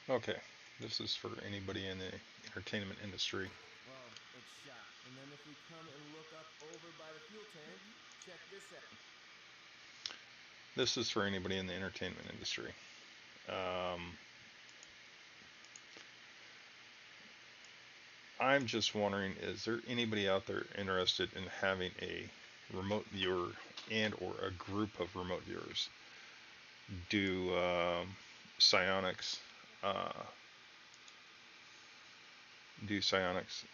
Okay, this is for anybody in the entertainment industry. Well, it's shot. And then if we come and look up over by the fuel tank, check this out. This is for anybody in the entertainment industry. Um, I'm just wondering, is there anybody out there interested in having a remote viewer and or a group of remote viewers do psionics, uh, do psionics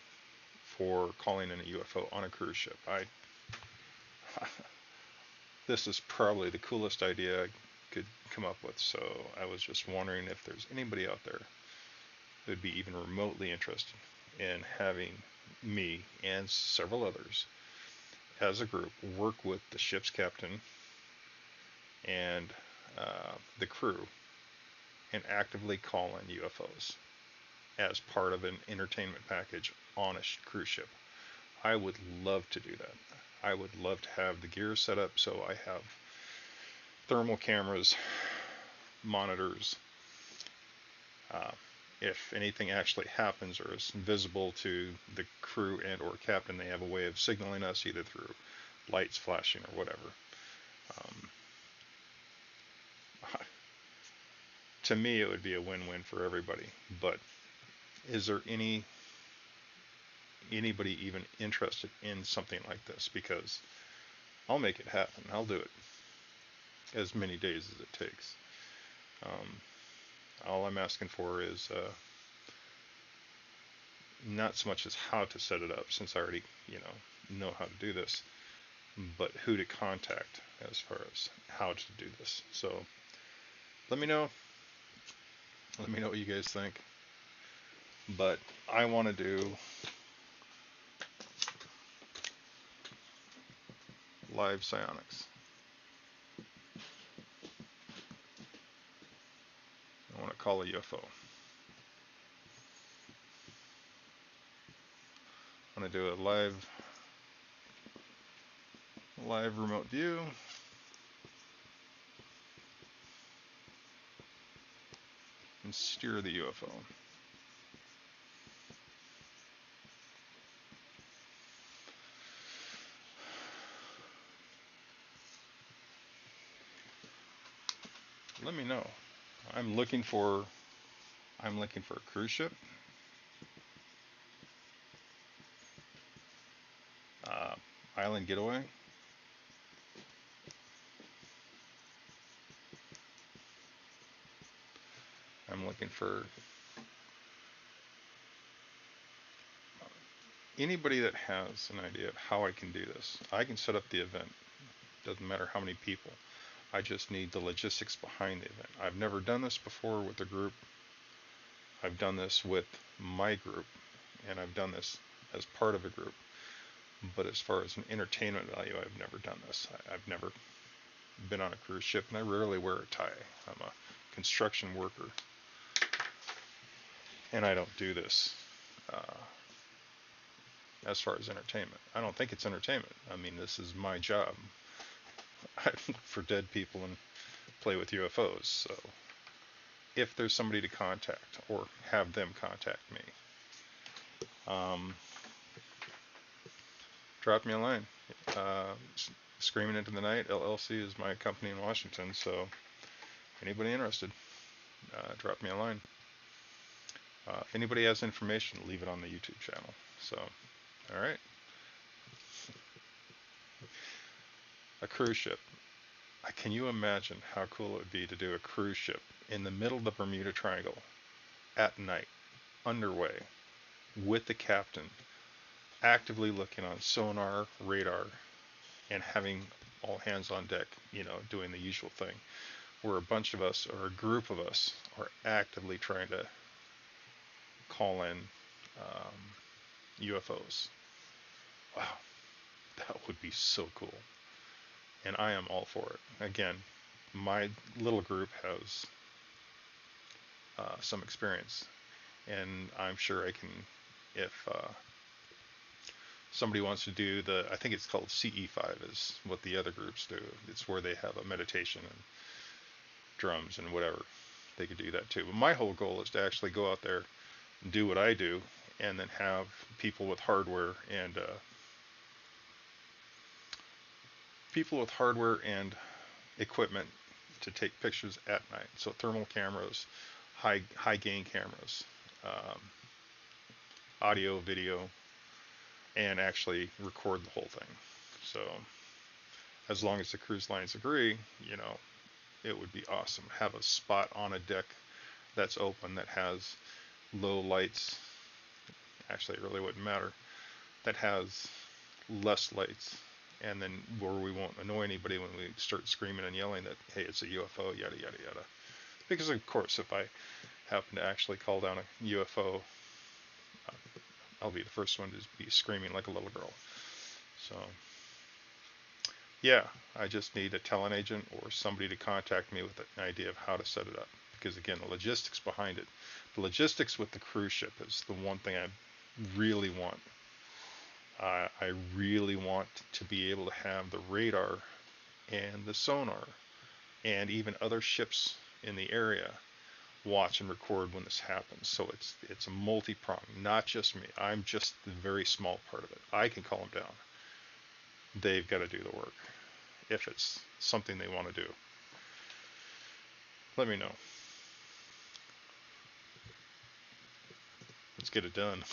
for calling in a UFO on a cruise ship? This is probably the coolest idea I could come up with. So I was just wondering if there's anybody out there that would be even remotely interested in having me and several others as a group work with the ship's captain and the crew and actively call in UFOs as part of an entertainment package on a cruise ship. I would love to do that. I would love to have the gear set up so I have thermal cameras, monitors. Uh, if anything actually happens or is visible to the crew and or captain, they have a way of signaling us either through lights flashing or whatever. Um, to me, it would be a win-win for everybody. But is there anybody even interested in something like this? Because I'll make it happen. I'll do it as many days as it takes. Um, all I'm asking for is not so much as how to set it up, since I already know how to do this, but who to contact as far as how to do this. So let me know. Let me know what you guys think. But I want to do live psionics. I want to call a UFO. I want to do a live remote view and steer the UFO. Let me know. I'm looking for I'm looking for a cruise ship, uh, island getaway. I'm looking for anybody that has an idea of how I can do this. I can set up the event. Doesn't matter how many people. I just need the logistics behind the event. I've never done this before with a group. I've done this with my group, and I've done this as part of a group. But as far as an entertainment value, I've never done this. I've never been on a cruise ship, and I rarely wear a tie. I'm a construction worker, and I don't do this uh, as far as entertainment. I don't think it's entertainment. I mean, this is my job. I look for dead people and play with UFOs. So if there's somebody to contact or have them contact me, um, drop me a line. Uh, Screaming into the Night LLC is my company in Washington. So anybody interested, drop me a line. If anybody has information, leave it on the YouTube channel. So, all right, a cruise ship. Can you imagine how cool it would be to do a cruise ship in the middle of the Bermuda Triangle at night, underway, with the captain actively looking on sonar, radar, and having all hands on deck, doing the usual thing, where a bunch of us or a group of us are actively trying to call in UFOs. Wow, that would be so cool. And I am all for it. Again, my little group has some experience, and I'm sure I can, if somebody wants to do I think it's called CE5 is what the other groups do. It's where they have a meditation and drums and whatever. they could do that too. But my whole goal is to actually go out there and do what I do, and then have people with hardware and equipment to take pictures at night. So thermal cameras, high gain cameras, um, audio, video, and actually record the whole thing. So as long as the cruise lines agree, you know, it would be awesome. Have a spot on a deck that's open that has low lights. Actually, it really wouldn't matter. That has less lights, and then where we won't annoy anybody when we start screaming and yelling that hey, it's a UFO, yada yada yada. Because of course, if I happen to actually call down a UFO, I'll be the first one to be screaming like a little girl. So yeah, I just need a talent agent or somebody to contact me with an idea of how to set it up. Because again, the logistics behind it, the logistics with the cruise ship is the one thing I really want. I really want to be able to have the radar and the sonar and even other ships in the area watch and record when this happens. So it's a multi-prong, not just me. I'm just the very small part of it. I can calm them down. They've got to do the work. If it's something they want to do, let me know. Let's get it done.